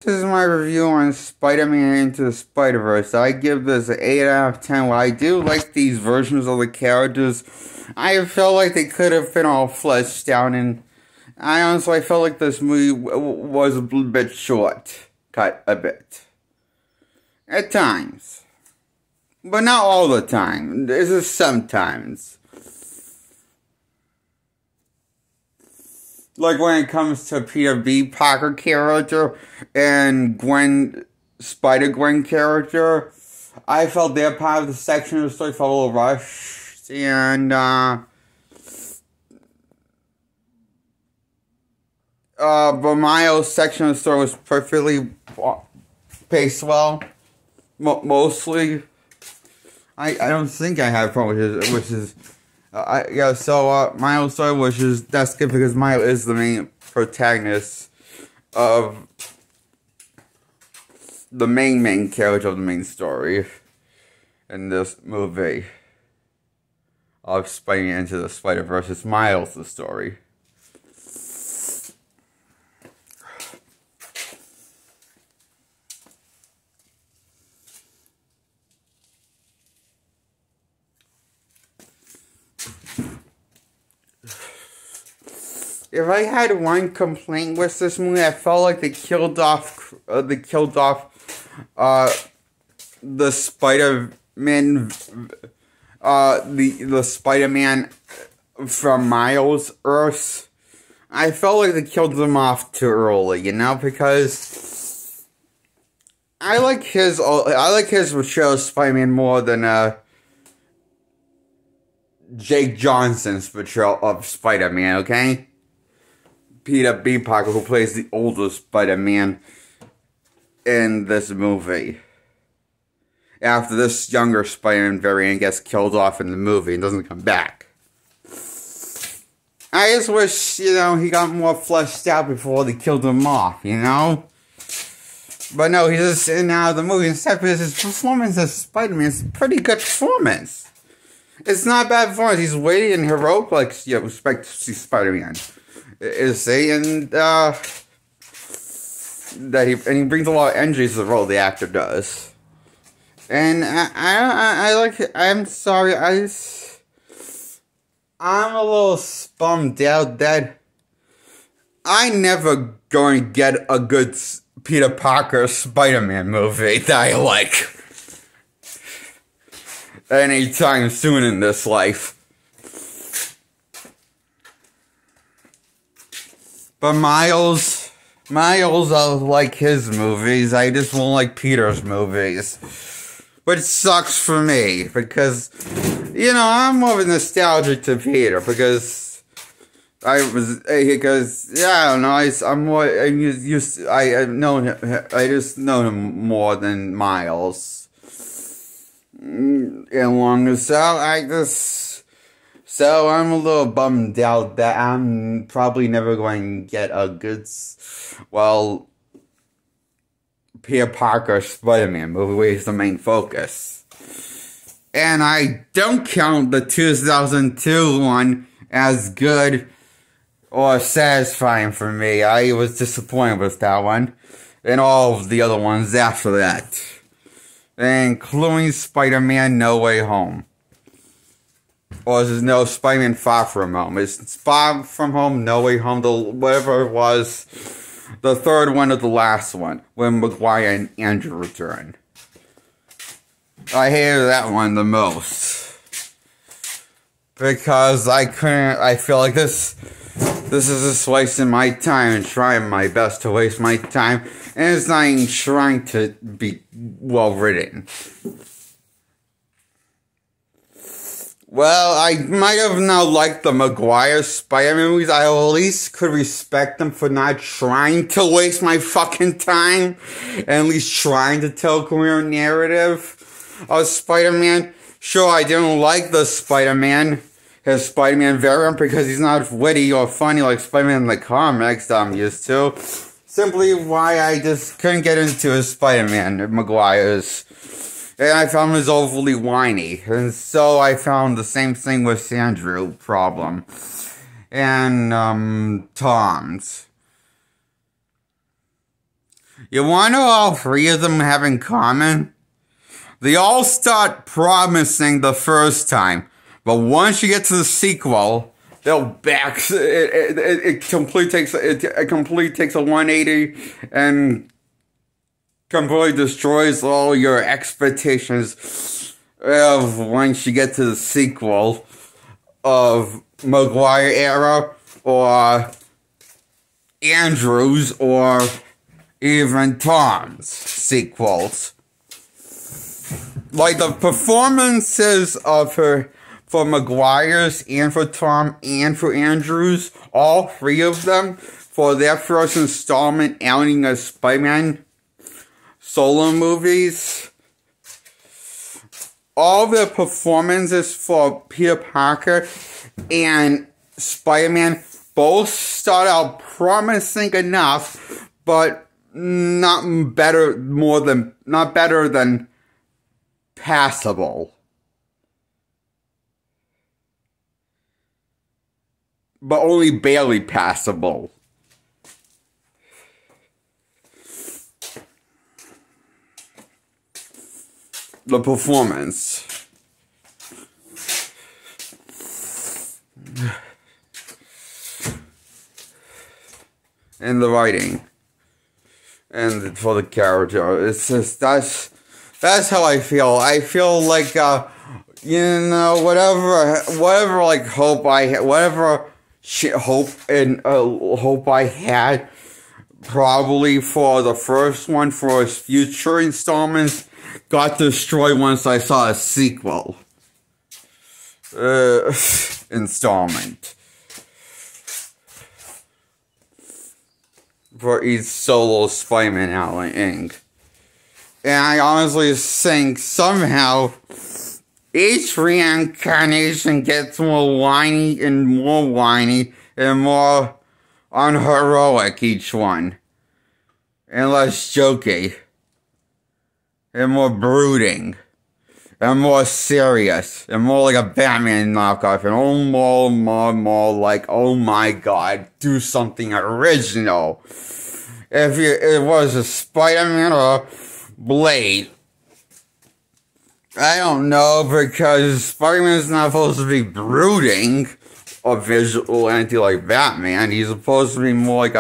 This is my review on Spider-Man Into the Spider-Verse. I give this an 8 out of 10. While I do like these versions of the characters, I felt like they could have been all fleshed out, and I honestly felt like this movie was a little bit short. Cut a bit. At times. But not all the time. This is sometimes. Like when it comes to Peter B. Parker character and Spider-Gwen character, I felt their part of the section of the story felt a little rushed, and but Miles' section of the story was perfectly paced well, mostly. I don't think I had a problem with his Miles' story, that's good because Miles is the main protagonist of the main character of the main story in this movie of Spider-Man Into the Spider-Verse. It's Miles' the story. If I had one complaint with this movie, I felt like they killed off the Spider-Man, the Spider-Man from Miles' Earth. I felt like they killed them off too early, because I like his portrayal of Spider-Man more than Jake Johnson's portrayal of Spider-Man, okay? Peter B. Parker, who plays the older Spider-Man in this movie. After this younger Spider-Man variant gets killed off in the movie and doesn't come back. I just wish, he got more fleshed out before they killed him off, But no, he's just in out of the movie. Instead, his performance as Spider-Man is a pretty good performance. It's not a bad performance. He's witty and heroic, like you expect to see Spider-Man. Is saying that he brings a lot of energy to the role the actor does, and I like it. I'm sorry, I'm a little bummed out that I never going to get a good Peter Parker Spider-Man movie that I like anytime soon in this life. But Miles, I like his movies. I just won't like Peter's movies. But it sucks for me, because, I'm more of a nostalgia to Peter, because I don't know, I just know him more than Miles. And longer, so I'm a little bummed out that I'm probably never going to get a good, Peter Parker Spider-Man movie where he's the main focus. And I don't count the 2002 one as good or satisfying for me. I was disappointed with that one. And all of the other ones after that. Including Spider-Man No Way Home. Or is it no Spider-Man Far From Home? It's Far From Home, No Way Home, whatever it was. The third one or the last one. When Maguire and Andrew return. I hated that one the most. Because I feel like this is just wasting my time and trying my best to waste my time. And it's not even trying to be well written. Well, I might have now liked the Maguire Spider-Man movies. I at least could respect them for not trying to waste my fucking time. And at least trying to tell a coherent narrative of Spider-Man. Sure, I didn't like the his Spider-Man variant, because he's not witty or funny like Spider-Man in the comics that I'm used to. Simply why I just couldn't get into his Spider-Man, Maguire's. And I found him overly whiny. And so I found the same thing with Andrew problem. And, Tom's. You want to know all three of them have in common? They all start promising the first time, but once you get to the sequel, they'll back. It completely takes a 180 and completely destroys all your expectations of once you get to the sequel of Maguire era or Andrews or even Tom's sequels. Like the performances of her for Maguire's and for Tom and for Andrews, all three of them, for their first installment outing of Spider-Man solo movies, all the performances for Peter Parker and Spider-Man both start out promising enough, but not better than passable. But only barely passable. The performance. And the writing. And for the character. It's just, that's how I feel. I feel like, whatever like hope I had, hope I had, probably for the first one, for his future installments, got destroyed once I saw a sequel installment for each solo Spider-Man outing. And I honestly think somehow each reincarnation gets more whiny and more unheroic, each one. And less jokey. And more brooding. And more serious. And more like a Batman knockoff. And more like, oh my god, do something original. If it was a Spider-Man or Blade, I don't know, because Spider-Man's not supposed to be brooding a visual entity like Batman. He's supposed to be more of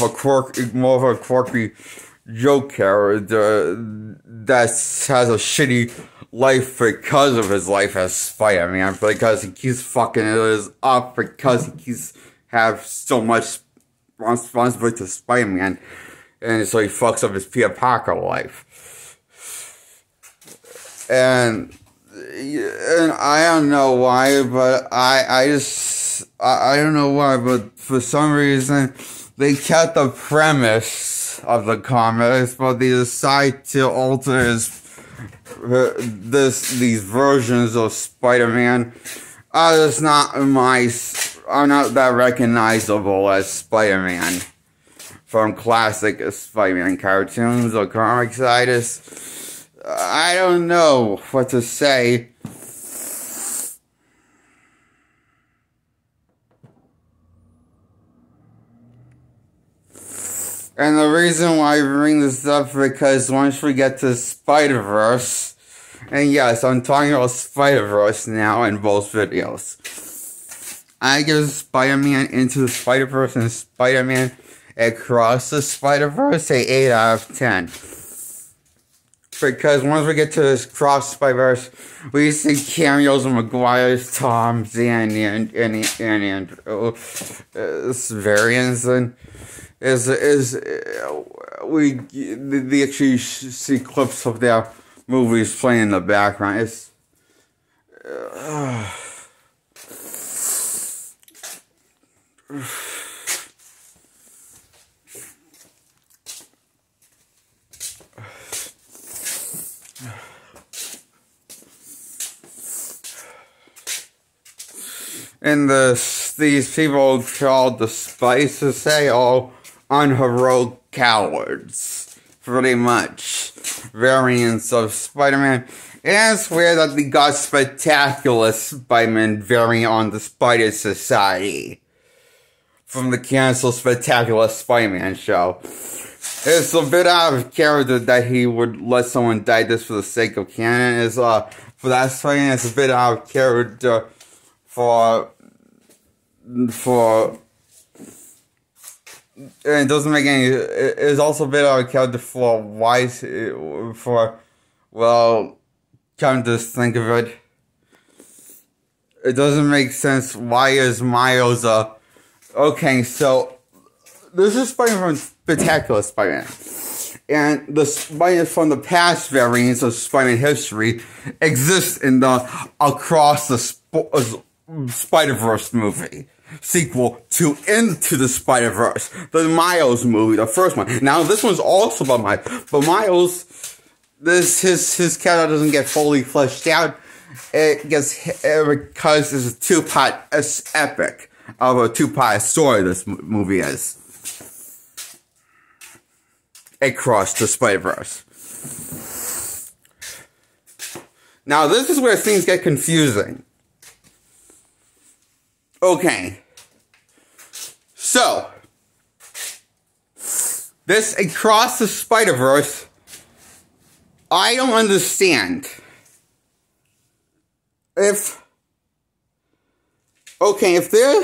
a quirky joke character that has a shitty life because of his life as Spider-Man, because he keeps fucking it up, because he keeps have so much responsibility to Spider-Man, and so he fucks up his Peter Parker life. And I don't know why, but I don't know why, but for some reason they kept the premise of the comics, but they decide to alter these versions of Spider-Man. Are not that recognizable as Spider-Man from classic Spider-Man cartoons or comics. I don't know what to say. And the reason why I bring this up, because once we get to Spider-Verse, and yes, I'm talking about Spider-Verse now in both videos, I give Spider-Man Into the Spider-Verse and Spider-Man Across the Spider-Verse a 8 out of 10. Because once we get to this Cross Spider-Verse, we see cameos of Maguire's, Tom's, and variants, and we actually see clips of their movies playing in the background. It's and these people called the Spices say all unheroic cowards, pretty much variants of Spider-Man. And it's weird that they got Spectacular Spider-Man variant on the Spider Society from the canceled Spectacular Spider-Man show. It's a bit out of character that he would let someone die just for the sake of canon. For that Spider-Man, it's a bit out of character for and it doesn't make any. It's also a bit out of character for come to think of it, it doesn't make sense. Why is Miles okay? So this is Spider-Man from Spectacular Spider-Man, and the Spider from the past variants of Spider-Man history exist in the Across the Spider-Verse movie. Sequel to Into the Spider-Verse, the Miles movie, the first one. Now this one's also about Miles, but Miles, his character doesn't get fully fleshed out. It gets because it's a two-part epic of a two-part story. This movie is Across the Spider-Verse. Now this is where things get confusing. Okay, so, this Across the Spider-Verse, I don't understand. If they're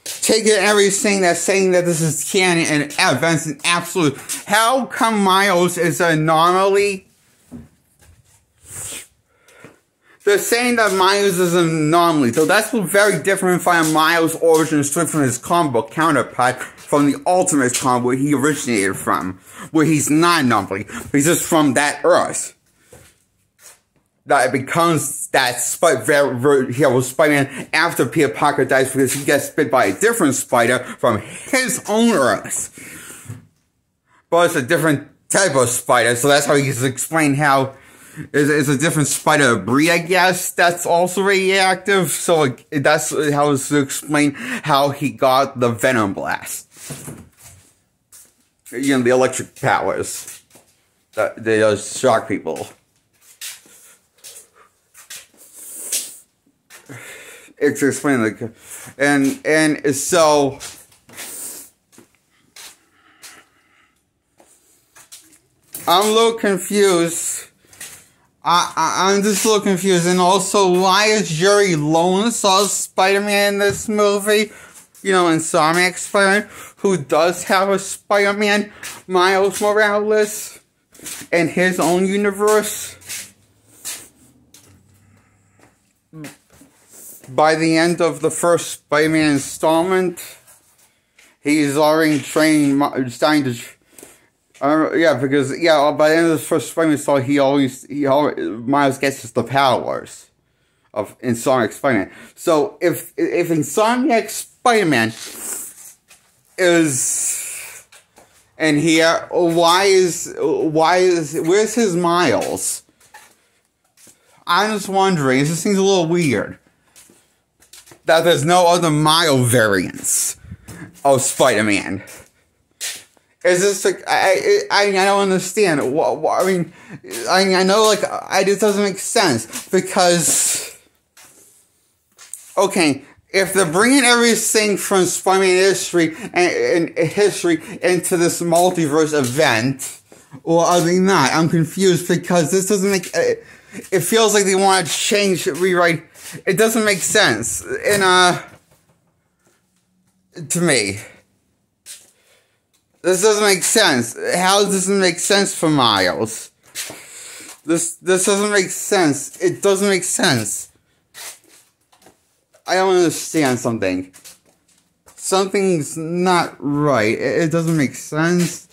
taking everything that's saying that this is canon and events and absolute, how come Miles is an anomaly? They're saying that Miles is an anomaly, so that's very different from Miles' origin story from his comic book counterpart from the Ultimate comic where he originated from, where he's not an anomaly, he's just from that Earth. That it becomes that Spider-Man after Peter Parker dies because he gets bit by a different spider from his own Earth. But it's a different type of spider, so that's how he's explained how it's a different spider breed, I guess, that's also radioactive. So that's how it's to explain how he got the Venom Blast. You know, the electric powers that they just shock people. It's explained, and so I'm a little confused. I'm just a little confused, and also, why is Jerry Lawrence as Spider-Man in this movie? You know, Insomniac Spider-Man, who does have a Spider-Man, Miles Morales, in his own universe. By the end of the first Spider-Man installment, he's already starting to. By the end of the first Spider-Man installment, Miles gets the powers of Insomniac Spider-Man. So if Insomniac Spider-Man is in here, where's his Miles? I'm just wondering. This seems a little weird that there's no other Miles variants of Spider-Man. Is this like I don't understand. I mean, I know, like, it doesn't make sense because, okay, if they're bringing everything from Spider-Man history and history into this multiverse event, or are they not? I'm confused because this doesn't make. It feels like they want to change, rewrite. It doesn't make sense, and to me. This doesn't make sense. How does this make sense for Miles? This doesn't make sense. It doesn't make sense. I don't understand something. Something's not right. It doesn't make sense.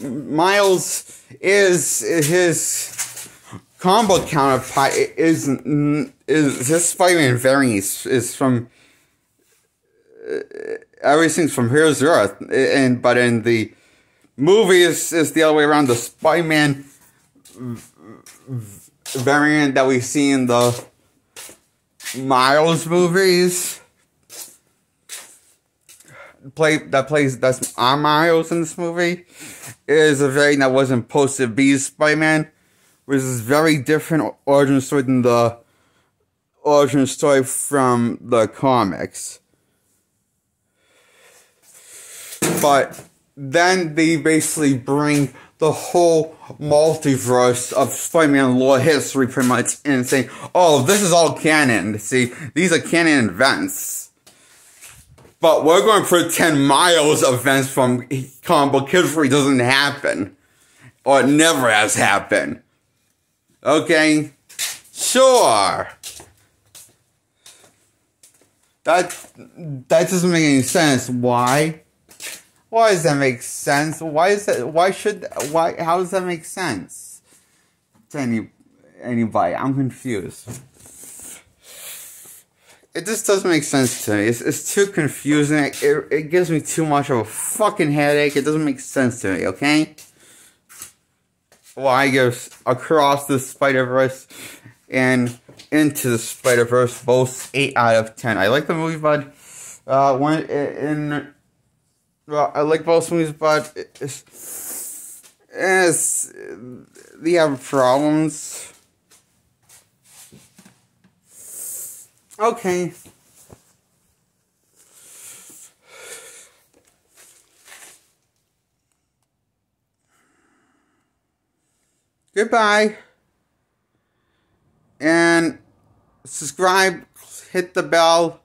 Miles is his combo counterpart is his Spider-Man variant is from everything's from Here's Earth, but in the movie it's the other way around. The Spider-Man variant that we see in the Miles movies. That's on Miles in this movie is a variant that wasn't supposed to be Spider-Man, which is very different origin story than the origin story from the comics. But then they basically bring the whole multiverse of Spider-Man lore history pretty much in, saying, oh, this is all canon. See, these are canon events. But we're going to pretend Miles events from comic book history doesn't happen. Or it never has happened. Okay? Sure. That doesn't make any sense. Why? Why does that make sense? How does that make sense? To anybody? I'm confused. It just doesn't make sense to me. It's too confusing. It gives me too much of a fucking headache. It doesn't make sense to me, okay? Well, I guess Across the Spider-Verse and Into the Spider-Verse, both 8 out of 10. I like the movie, but I like both movies, but they have problems. Okay. Goodbye. And subscribe, hit the bell.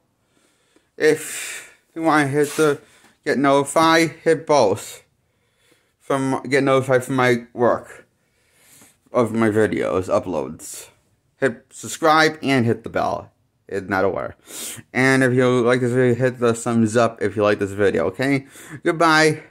If you want to get notified, hit both. Get notified from my work of my videos, uploads. Hit subscribe and hit the bell. It's not aware. And if you like this video, hit the thumbs up if you like this video, okay? Goodbye.